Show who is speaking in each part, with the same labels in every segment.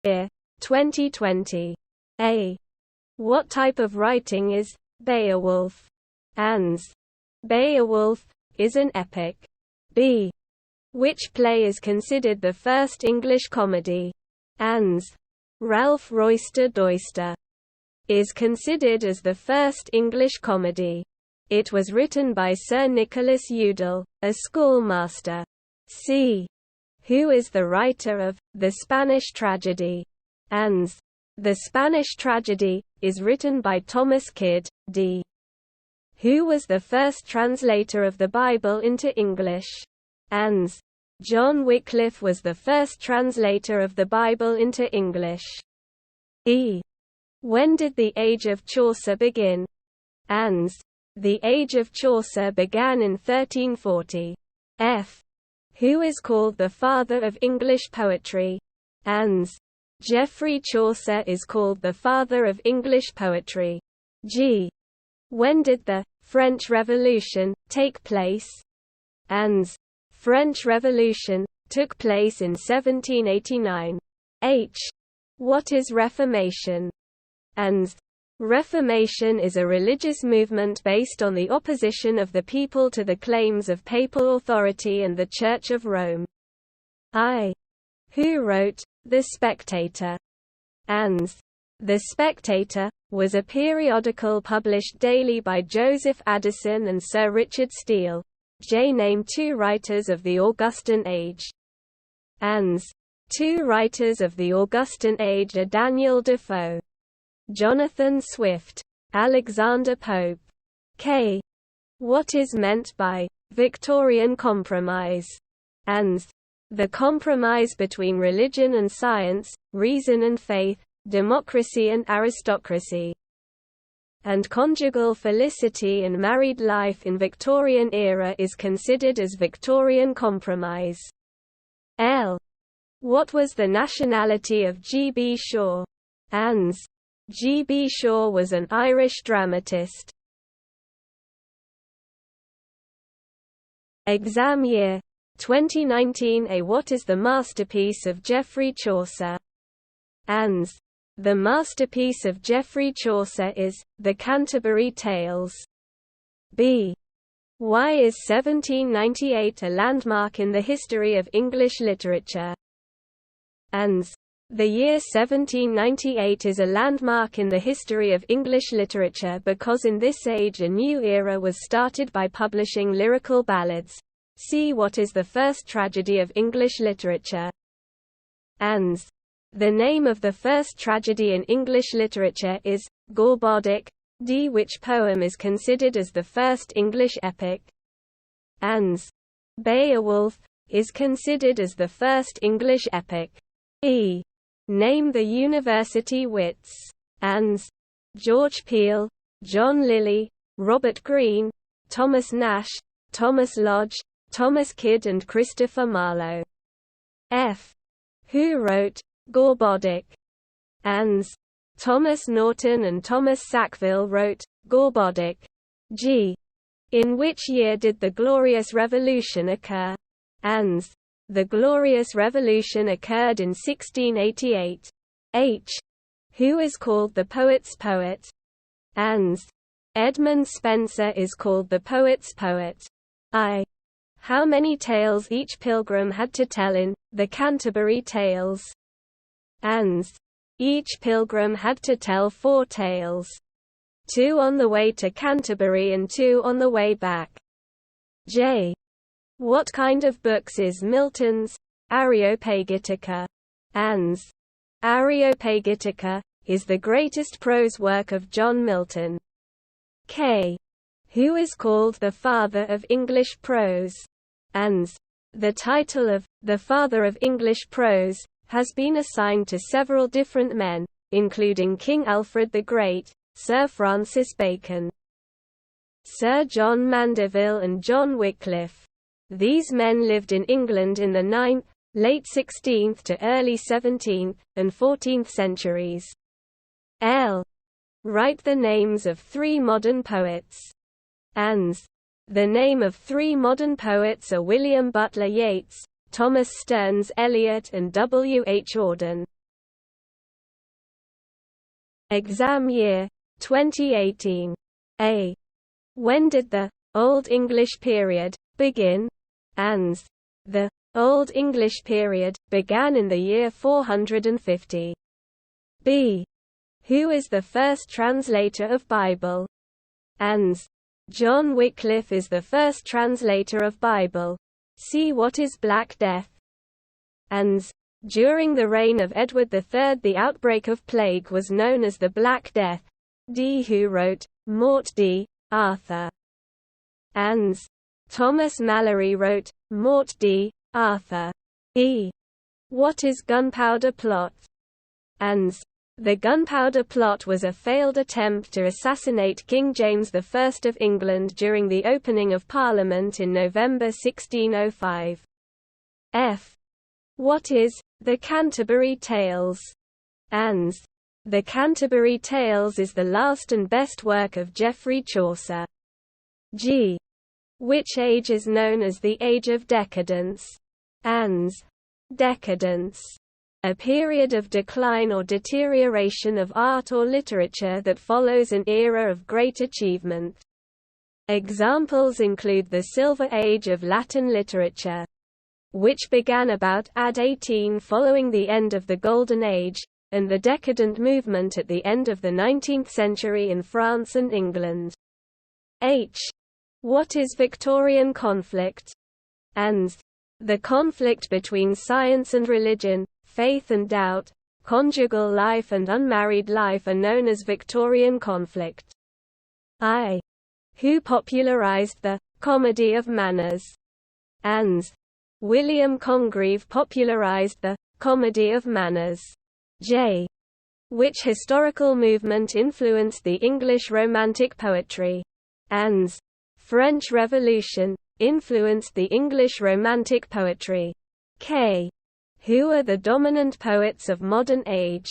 Speaker 1: I. 2020. A. What type of writing is Beowulf? Ans. Beowulf is an epic. B. Which play is considered the first English comedy? Ans. Ralph Roister Doister is considered as the first English comedy. It was written by Sir Nicholas Udall, a schoolmaster. C. Who is the writer of The Spanish Tragedy? Ans. The Spanish Tragedy is written by Thomas Kyd. D. Who was the first translator of the Bible into English? Ans. John Wycliffe was the first translator of the Bible into English. E. When did the Age of Chaucer begin? Ans. The Age of Chaucer began in 1340. F. Who is called the father of English poetry? Ans. Geoffrey Chaucer is called the father of English poetry. G. When did the French Revolution take place? Ans. French Revolution took place in 1789. H. What is Reformation? Ans. Reformation is a religious movement based on the opposition of the people to the claims of papal authority and the Church of Rome. I. Who wrote The Spectator? Ans. The Spectator was a periodical published daily by Joseph Addison and Sir Richard Steele. J. Name two writers of the Augustan Age. Ans. Two writers of the Augustan Age are Daniel Defoe, Jonathan Swift, Alexander Pope. K. What is meant by Victorian compromise? Ans. The compromise between religion and science, reason and faith, democracy and aristocracy, and conjugal felicity and married life in Victorian era is considered as Victorian compromise. L. What was the nationality of G. B. Shaw? Ans. G. B. Shaw was an Irish dramatist. Exam year 2019. A. What is the masterpiece of Geoffrey Chaucer? Ans. The masterpiece of Geoffrey Chaucer is The Canterbury Tales. B. Why is 1798 a landmark in the history of English literature? Ans. The year 1798 is a landmark in the history of English literature because in this age a new era was started by publishing lyrical ballads. See what is the first tragedy of English literature? Ans. The name of the first tragedy in English literature is Gorboduc. D. Which poem is considered as the first English epic? Ans. Beowulf is considered as the first English epic. E. Name the university wits. Ans. George Peele, John Lilly, Robert Greene, Thomas Nash, Thomas Lodge, Thomas Kyd and Christopher Marlowe. F. Who wrote Gorboduc? Ans. Thomas Norton and Thomas Sackville wrote Gorboduc. G. In which year did the Glorious Revolution occur? Ans. The Glorious Revolution occurred in 1688. H. Who is called the poet's poet? Ans. Edmund Spenser is called the poet's poet. I. How many tales each pilgrim had to tell in The Canterbury Tales? Ans. Each pilgrim had to tell 4 tales. 2 on the way to Canterbury and 2 on the way back. J. What kind of books is Milton's Areopagitica? Ans. Areopagitica is the greatest prose work of John Milton. K. Who is called the father of English prose? Ans. The title of the father of English prose has been assigned to several different men, including King Alfred the Great, Sir Francis Bacon, Sir John Mandeville and John Wycliffe. These men lived in England in the 9th, late 16th to early 17th, and 14th centuries. L. Write the names of 3 modern poets. Ans. The name of 3 modern poets are William Butler Yeats, Thomas Stearns Eliot and W. H. Auden. Exam year 2018. A. When did the Old English period begin? Ans. The Old English period began in the year 450. B. Who is the first translator of Bible? Ans. John Wycliffe is the first translator of Bible. See what is Black Death. Ans. During the reign of Edward III the outbreak of plague was known as the Black Death. D. Who wrote Mort d. Arthur? Ans. Thomas Malory wrote Mort d. Arthur. E. What is Gunpowder Plot? Ans. The Gunpowder Plot was a failed attempt to assassinate King James I of England during the opening of Parliament in November 1605. F. What is the Canterbury Tales? Ans. The Canterbury Tales is the last and best work of Geoffrey Chaucer. G. Which age is known as the Age of Decadence? Ans. Decadence. A period of decline or deterioration of art or literature that follows an era of great achievement. Examples include the Silver Age of Latin literature, which began about AD 18 following the end of the Golden Age, and the Decadent movement at the end of the 19th century in France and England. H. What is Victorian conflict? Ans. The conflict between science and religion, faith and doubt, conjugal life and unmarried life are known as Victorian conflict. I. Who popularized the comedy of manners? Ans. William Congreve popularized the comedy of manners. J. Which historical movement influenced the English Romantic poetry? Ans. French Revolution influenced the English Romantic poetry. K. Who are the dominant poets of modern age?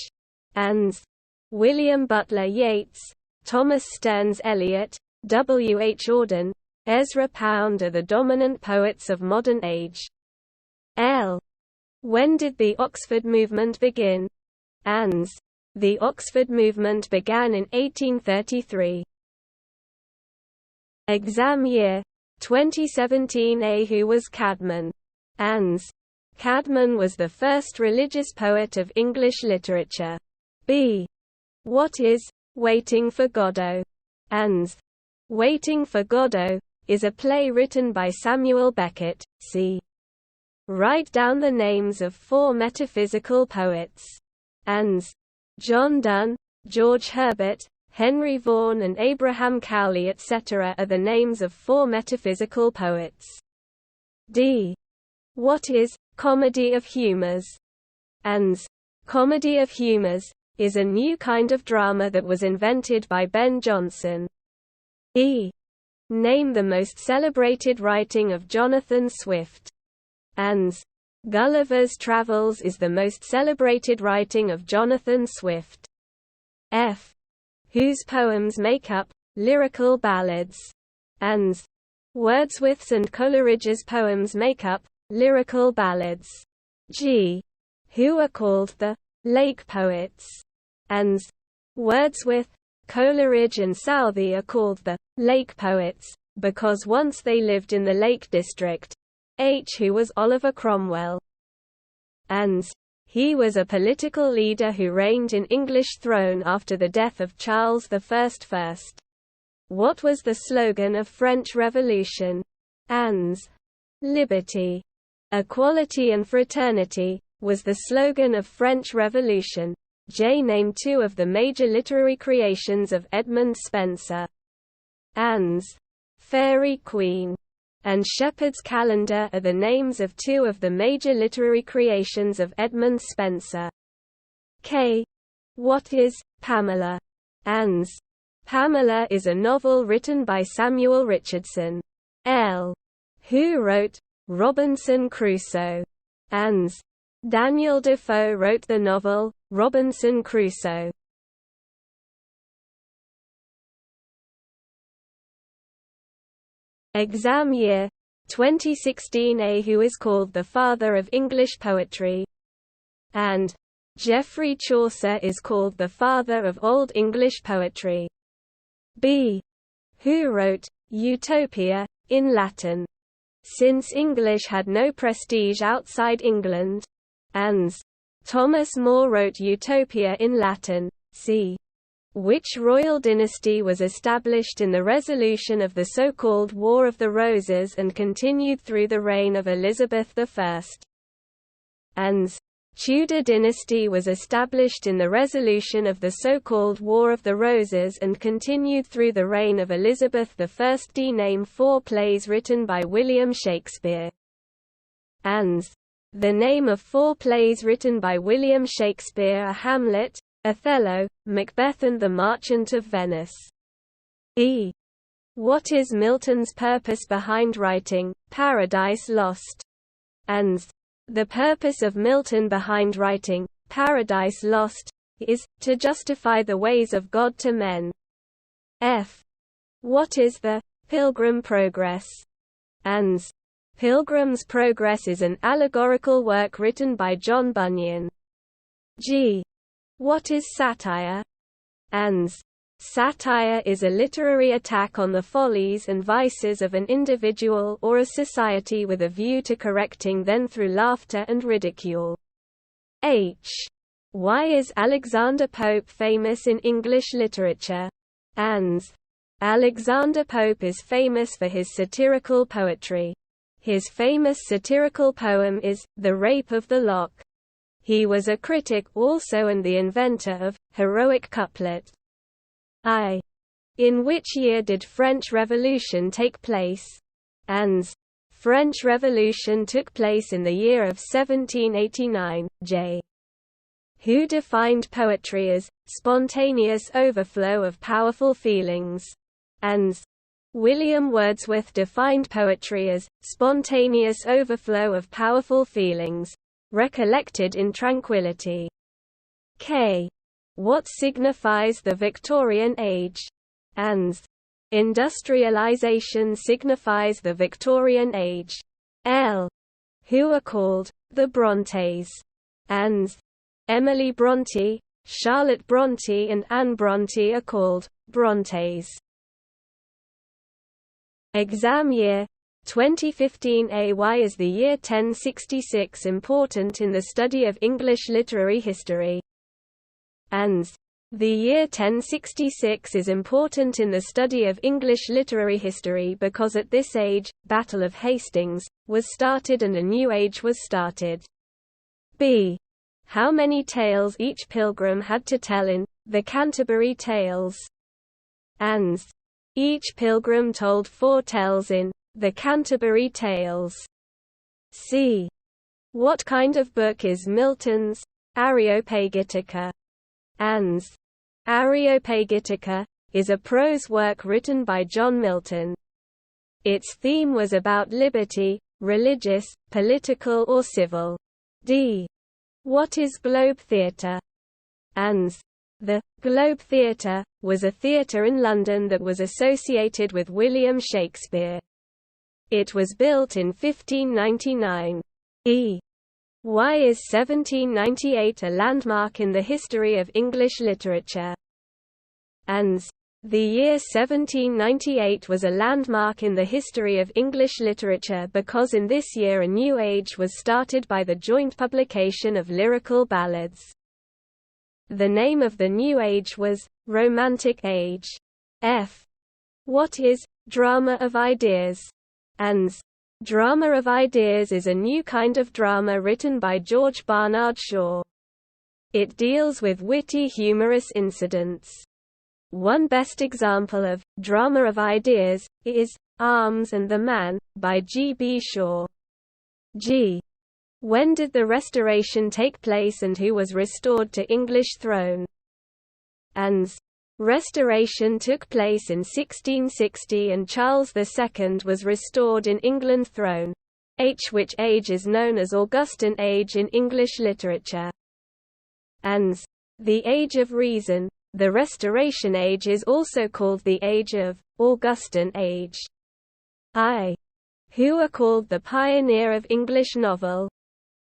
Speaker 1: Ans. William Butler Yeats, Thomas Stearns Eliot, W. H. Auden, Ezra Pound are the dominant poets of modern age. L. When did the Oxford movement begin? Ans. The Oxford movement began in 1833. Exam year 2017. A. Who was Caedmon? Ans. Caedmon was the first religious poet of English literature. B. What is Waiting for Godot? Ans. Waiting for Godot is a play written by Samuel Beckett. C. Write down the names of 4 metaphysical poets. Ans. John Donne, George Herbert, Henry Vaughan and Abraham Cowley etc. are the names of 4 metaphysical poets. D. What is Comedy of Humours? Ans. Comedy of Humours is a new kind of drama that was invented by Ben Jonson. E. Name the most celebrated writing of Jonathan Swift. Ans. Gulliver's Travels is the most celebrated writing of Jonathan Swift. F. Whose poems make up lyrical ballads? Ans. Wordsworth's and Coleridge's poems make up lyrical ballads. G. Who are called the Lake Poets? Ans. Wordsworth, Coleridge and Southey are called the Lake Poets because once they lived in the Lake District. H. Who was Oliver Cromwell? Ans. He was a political leader who reigned in English throne after the death of Charles I. First. What was the slogan of French Revolution? Ans. Liberty, equality and fraternity was the slogan of French Revolution. J. Name 2 of the major literary creations of Edmund Spenser. Ans. Fairy Queen and Shepherd's Calendar are the names of 2 of the major literary creations of Edmund Spenser. K. What is Pamela? Ans. Pamela is a novel written by Samuel Richardson. L. Who wrote Robinson Crusoe? Ans. Daniel Defoe wrote the novel Robinson Crusoe. Exam year 2016. A. Who is called the father of English poetry? And Geoffrey Chaucer is called the father of Old English poetry. B. Who wrote Utopia in Latin? Since English had no prestige outside England. Ans. Thomas More wrote Utopia in Latin. C. Which royal dynasty was established in the resolution of the so-called War of the Roses and continued through the reign of Elizabeth I? Ans. Tudor dynasty was established in the resolution of the so-called War of the Roses and continued through the reign of Elizabeth I. D. Name 4 plays written by William Shakespeare. Ans. The name of 4 plays written by William Shakespeare are Hamlet, Othello, Macbeth and The Merchant of Venice. E. What is Milton's purpose behind writing Paradise Lost? Ans. The purpose of Milton behind writing Paradise Lost is to justify the ways of God to men. F. What is the Pilgrim Progress? Ans. Pilgrim's Progress is an allegorical work written by John Bunyan. G. What is satire? Ans. Satire is a literary attack on the follies and vices of an individual or a society with a view to correcting them through laughter and ridicule. H. Why is Alexander Pope famous in English literature? Ans. Alexander Pope is famous for his satirical poetry. His famous satirical poem is The Rape of the Lock. He was a critic also and the inventor of heroic couplet. I. In which year did French Revolution take place? Ans. French Revolution took place in the year of 1789. J. Who defined poetry as spontaneous overflow of powerful feelings? Ans. William Wordsworth defined poetry as spontaneous overflow of powerful feelings, recollected in tranquility. K. What signifies the Victorian Age? Ans. Industrialization signifies the Victorian Age. L. Who are called the Brontes? Ans. Emily Bronte, Charlotte Bronte and Anne Bronte are called Brontes. Exam year 2015 A. Why is the year 1066 important in the study of English literary history? Ans. The year 1066 is important in the study of English literary history because at this age, Battle of Hastings, was started and a new age was started. B. How many tales each pilgrim had to tell in the Canterbury Tales? Ans. Each pilgrim told 4 tales in the Canterbury Tales. C. What kind of book is Milton's Areopagitica? Ans. Areopagitica is a prose work written by John Milton. Its theme was about liberty, religious, political or civil. D. What is Globe Theatre? Ans. The Globe Theatre was a theatre in London that was associated with William Shakespeare. It was built in 1599. E. Why is 1798 a landmark in the history of English literature? Ans. The year 1798 was a landmark in the history of English literature because in this year a new age was started by the joint publication of lyrical ballads. The name of the new age was Romantic Age. F. What is drama of ideas? Ans. Drama of ideas is a new kind of drama written by George Bernard Shaw. It deals with witty humorous incidents. One best example of drama of ideas is Arms and the Man by G. B. Shaw. G. When did the Restoration take place and who was restored to English throne? Ans. Restoration took place in 1660 and Charles II was restored in England throne. Which age is known as Augustan Age in English literature. Ans. The Age of Reason. The Restoration Age is also called the Age of Augustan Age. I. Who are called the pioneer of English novel?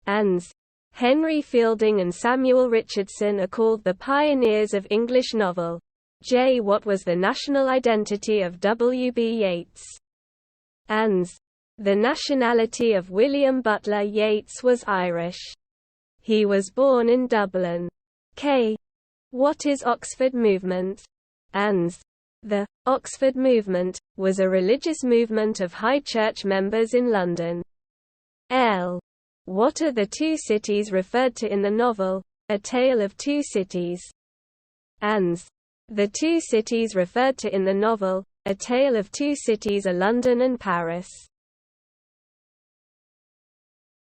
Speaker 1: Ans. Henry Fielding and Samuel Richardson are called the pioneers of English novel. J. What was the national identity of W. B. Yeats? Ans. The nationality of William Butler Yeats was Irish. He was born in Dublin. K. What is Oxford Movement? Ans. The Oxford Movement was a religious movement of High Church members in London. L. What are the two cities referred to in the novel, A Tale of Two Cities? Ans. The two cities referred to in the novel, A Tale of Two Cities are London and Paris.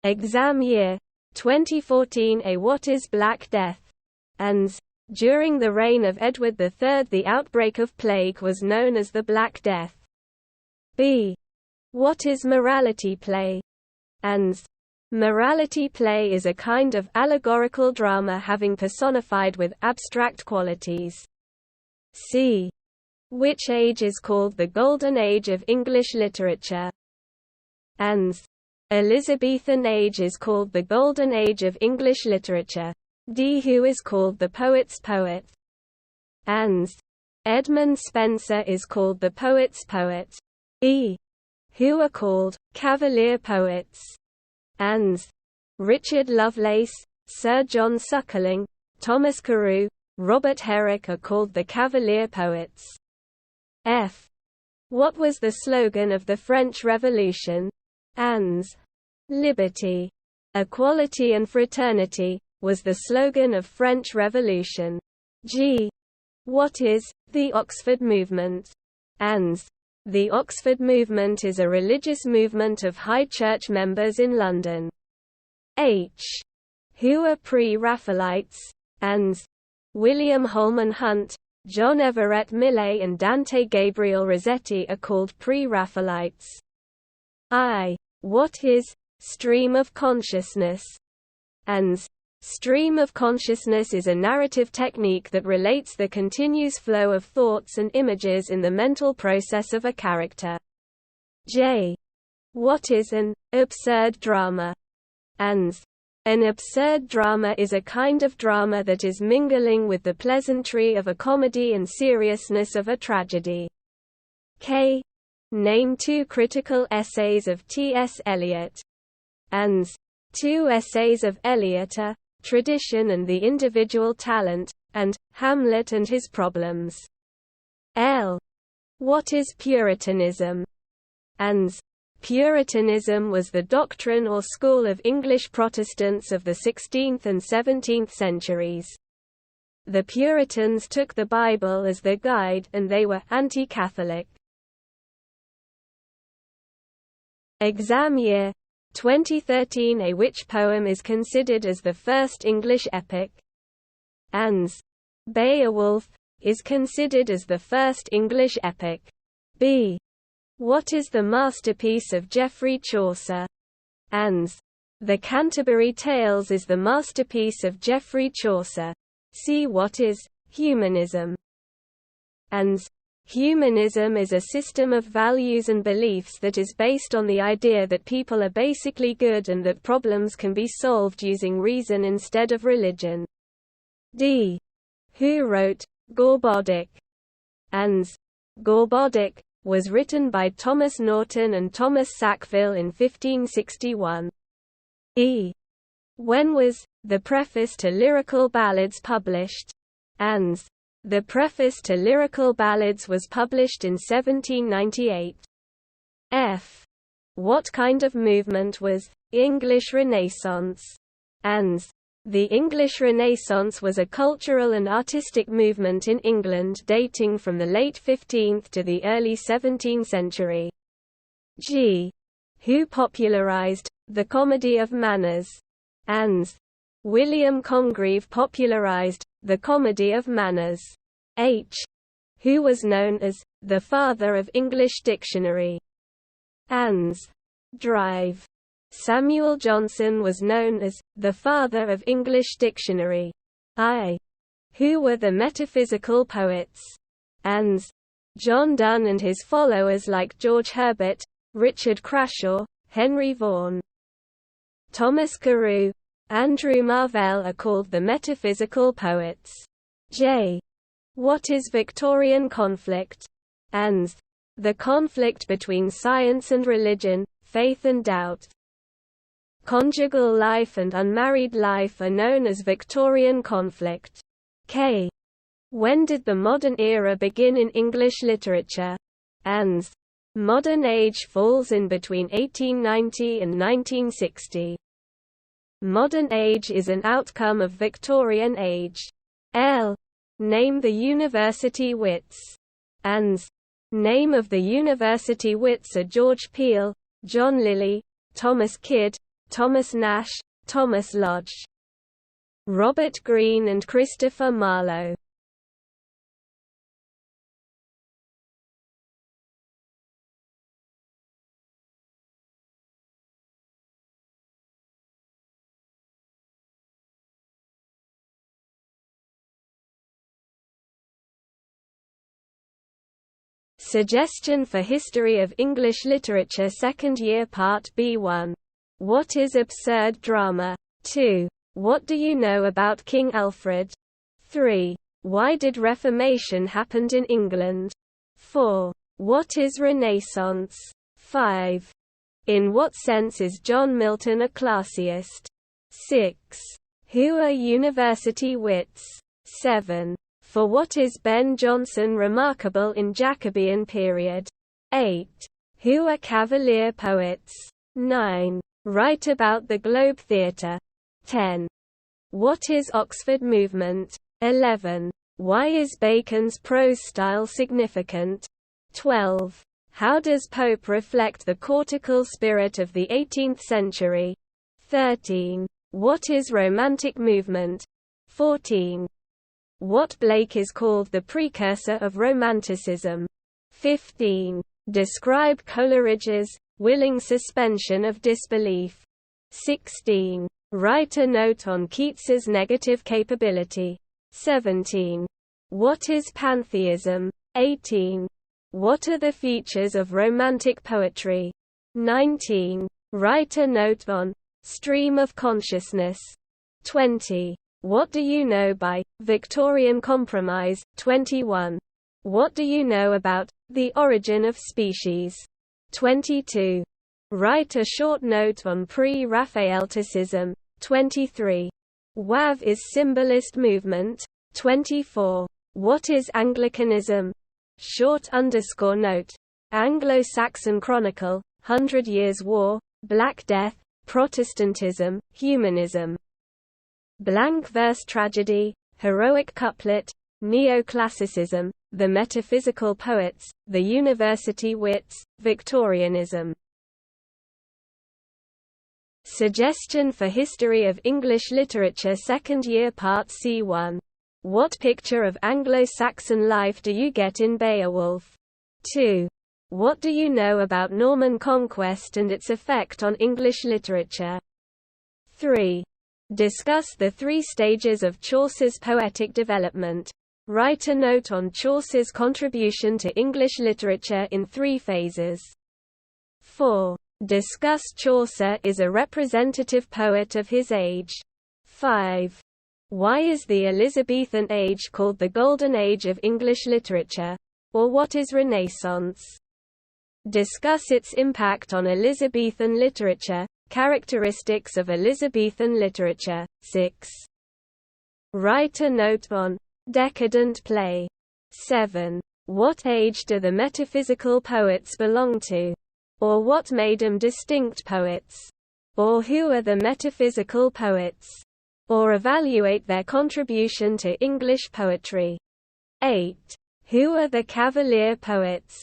Speaker 1: Exam year 2014 A. What is Black Death? Ans. During the reign of Edward III the outbreak of plague was known as the Black Death. B. What is morality play? Ans. Morality play is a kind of allegorical drama having personified with abstract qualities. C. Which age is called the Golden Age of English literature? Ans. Elizabethan age is called the Golden Age of English literature. D. Who is called the poet's poet? Ans. Edmund Spenser is called the poet's poet. E. Who are called Cavalier poets? Ans. Richard Lovelace, Sir John Suckling, Thomas Carew, Robert Herrick are called the Cavalier poets. F. What was the slogan of the French Revolution? Ans. Liberty, equality and fraternity was the slogan of French Revolution. G. What is the Oxford Movement? Ans. The Oxford Movement is a religious movement of High Church members in London. H. Who are Pre-Raphaelites? Ans. William Holman Hunt, John Everett Millais and Dante Gabriel Rossetti are called Pre-Raphaelites. I. What is stream of consciousness? Ans. Stream of consciousness is a narrative technique that relates the continuous flow of thoughts and images in the mental process of a character. J. What is an absurd drama? Ans. An absurd drama is a kind of drama that is mingling with the pleasantry of a comedy and seriousness of a tragedy. K. Name two critical essays of T.S. Eliot. Ans. Two essays of Eliot are Tradition and the Individual Talent, and Hamlet and His Problems. L. What is Puritanism? Ans. Puritanism was the doctrine or school of English Protestants of the 16th and 17th centuries. The Puritans took the Bible as their guide and they were anti-Catholic. Exam year 2013 A. Which poem is considered as the first English epic? Ans. Beowulf is considered as the first English epic. B. What is the masterpiece of Geoffrey Chaucer? Ans. The Canterbury Tales is the masterpiece of Geoffrey Chaucer. C. What is humanism? Ans. Humanism is a system of values and beliefs that is based on the idea that people are basically good and that problems can be solved using reason instead of religion. D. Who wrote Gorboduc? Ans. Gorboduc was written by Thomas Norton and Thomas Sackville in 1561. E. When was the Preface to Lyrical Ballads published? Ans. The Preface to Lyrical Ballads was published in 1798. F. What kind of movement was English Renaissance? Ans. The English Renaissance was a cultural and artistic movement in England dating from the late 15th to the early 17th century. G. Who popularized the comedy of manners? Ans. William Congreve popularized the comedy of manners. H. Who was known as the father of English dictionary? Ans. Drive. Samuel Johnson was known as the father of English dictionary. I. Who were the metaphysical poets? Ans. John Donne and his followers like George Herbert, Richard Crashaw, Henry Vaughan. Thomas Carew, Andrew Marvell are called the metaphysical poets. J. What is Victorian conflict? Ans. The conflict between science and religion, faith and doubt. Conjugal life and unmarried life are known as Victorian conflict. K. When did the modern era begin in English literature? Ans. Modern age falls in between 1890 and 1960. Modern age is an outcome of Victorian age. L. Name the university wits. Ans. Name of the university wits are George Peele, John Lilly, Thomas Kidd, Thomas Nash, Thomas Lodge, Robert Greene and Christopher Marlowe. Suggestion for History of English Literature 2nd Year Part B1. What is absurd drama? 2. What do you know about King Alfred? 3. Why did Reformation happen in England? 4. What is Renaissance? 5. In what sense is John Milton a classicist? 6. Who are university wits? 7. For what is Ben Jonson remarkable in Jacobean period? 8. Who are Cavalier poets? 9. Write about the Globe Theatre. 10. What is Oxford movement? 11. Why is Bacon's prose style significant? 12. How does Pope reflect the cortical spirit of the 18th century? 13. What is Romantic movement? 14. What Blake is called the precursor of Romanticism. 15. Describe Coleridge's willing suspension of disbelief. 16. Write a note on Keats's negative capability. 17. What is pantheism? 18. What are the features of Romantic poetry? 19. Write a note on stream of consciousness. 20. What do you know by Victorian Compromise? 21. What do you know about the origin of species? 22. Write a short note on pre-Raphaeliticism. 23. WAV is symbolist movement. 24. What is Anglicanism? Short note. Anglo-Saxon Chronicle, 100 Years' War, Black Death, Protestantism, Humanism. Blank verse tragedy, heroic couplet, neoclassicism, the metaphysical poets, the university wits, Victorianism. Suggestion for History of English Literature 2nd Year Part C1. What picture of Anglo-Saxon life do you get in Beowulf? 2. What do you know about Norman conquest and its effect on English literature? 3. Discuss the 3 stages of Chaucer's poetic development. Write a note on Chaucer's contribution to English literature in 3 phases. 4. Discuss Chaucer is a representative poet of his age. 5. Why is the Elizabethan age called the Golden Age of English literature? Or what is Renaissance? Discuss its impact on Elizabethan literature. Characteristics of Elizabethan literature. 6. Write a note on decadent play. 7. What age do the metaphysical poets belong to? Or what made them distinct poets? Or who are the metaphysical poets? Or evaluate their contribution to English poetry. 8. Who are the Cavalier poets?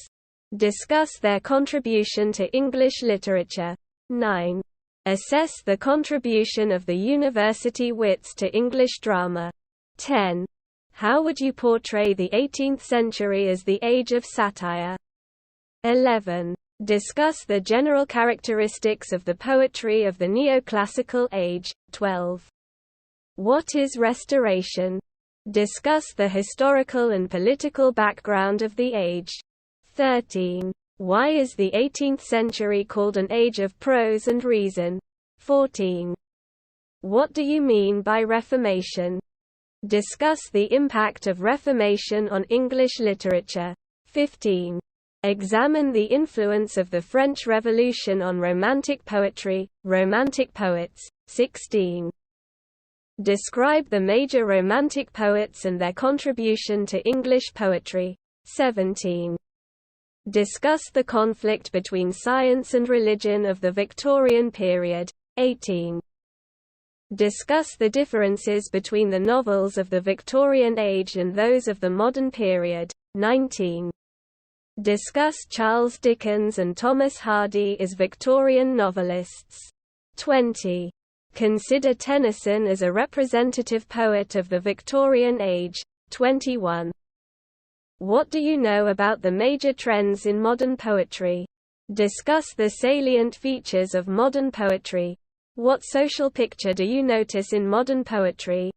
Speaker 1: Discuss their contribution to English literature. 9. Assess the contribution of the university wits to English drama. 10. How would you portray the 18th century as the age of satire? 11. Discuss the general characteristics of the poetry of the neoclassical age. 12. What is Restoration? Discuss the historical and political background of the age. 13. Why is the 18th century called an age of prose and reason? 14. What do you mean by Reformation? Discuss the impact of Reformation on English literature. 15. Examine the influence of the French Revolution on Romantic poetry, Romantic poets. 16. Describe the major Romantic poets and their contribution to English poetry. 17. Discuss the conflict between science and religion of the Victorian period. 18. Discuss the differences between the novels of the Victorian age and those of the modern period. 19. Discuss Charles Dickens and Thomas Hardy as Victorian novelists. 20. Consider Tennyson as a representative poet of the Victorian age. 21. What do you know about the major trends in modern poetry? Discuss the salient features of modern poetry. What social picture do you notice in modern poetry?